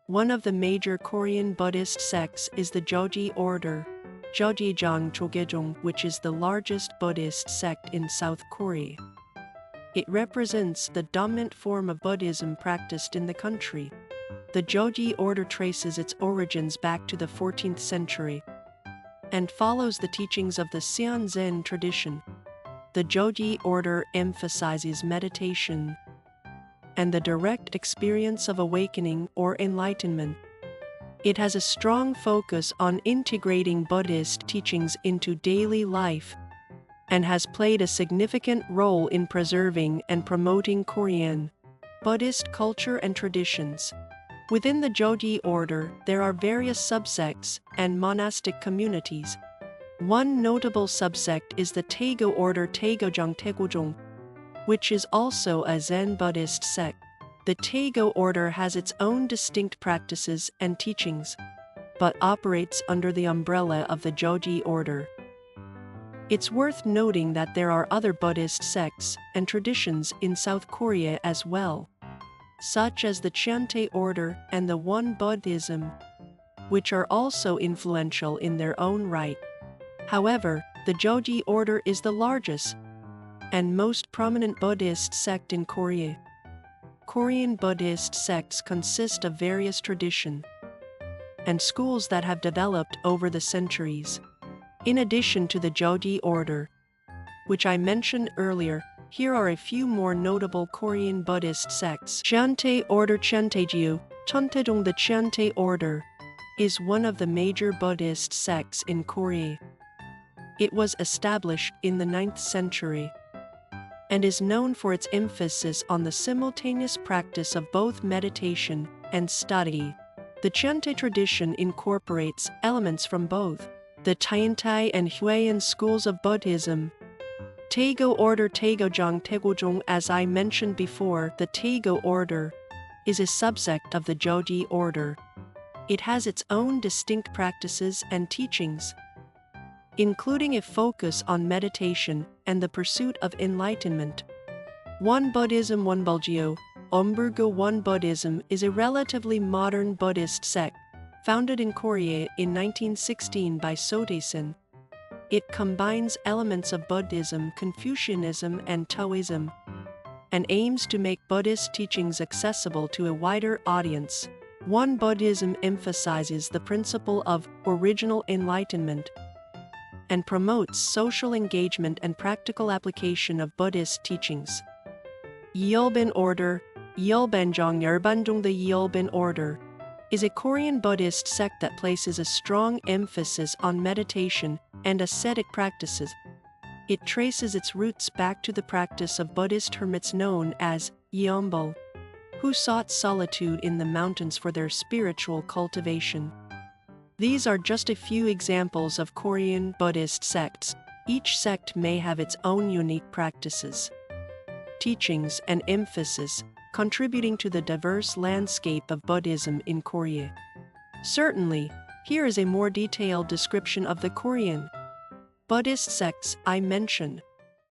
One of the major Korean Buddhist sects is the Cheontae Order, which is the largest Buddhist sect in South Korea. It represents the dominant form of Buddhism practiced in the country. The Cheontae Order traces its origins back to the 14th century and follows the teachings of the Seon Zen tradition. The Cheontae Order emphasizes meditation and the direct experience of awakening or enlightenment. It has a strong focus on integrating Buddhist teachings into daily life and has played a significant role in preserving and promoting Korean Buddhist culture and traditions. Within the Cheontae Order, there are various subsects and monastic communities. One notable subsect is the Taego Order Taegojong, which is also a Zen Buddhist sect. The Taego Order has its own distinct practices and teachings, but operates under the umbrella of the Cheontae Order. It's worth noting that there are other Buddhist sects and traditions in South Korea as well, such as the Cheontae Order and the One Buddhism, which are also influential in their own right. However, the Cheontae Order is the largest and most prominent Buddhist sect in Korea. Korean Buddhist sects consist of various traditions and schools that have developed over the centuries. In addition to the Cheontae Order, which I mentioned earlier, here are a few more notable Korean Buddhist sects. Cheontae Order Cheontae The Cheontae Order is one of the major Buddhist sects in Korea. It was established in the 9th century and is known for its emphasis on the simultaneous practice of both meditation and study. The Cheontae tradition incorporates elements from both the Cheontae and Huayan schools of Buddhism. Taego Order Taegojong. As I mentioned before, the Taego Order is a subsect of the Cheontae Order. It has its own distinct practices and teachings, including a focus on meditation and the pursuit of enlightenment. One Buddhism One Buddhism is a relatively modern Buddhist sect, founded in Korea in 1916 by Sotaesin. It combines elements of Buddhism, Confucianism, and Taoism, and aims to make Buddhist teachings accessible to a wider audience. One Buddhism emphasizes the principle of original enlightenment and promotes social engagement and practical application of Buddhist teachings. Yeolban Order Yeolbanjong. The Yeolban Order is a Korean Buddhist sect that places a strong emphasis on meditation and ascetic practices. It traces its roots back to the practice of Buddhist hermits known as Yeombul, who sought solitude in the mountains for their spiritual cultivation. These are just a few examples of Korean Buddhist sects. Each sect may have its own unique practices, teachings, and emphasis, contributing to the diverse landscape of Buddhism in Korea. Certainly, here is a more detailed description of the Korean Buddhist sects I mentioned.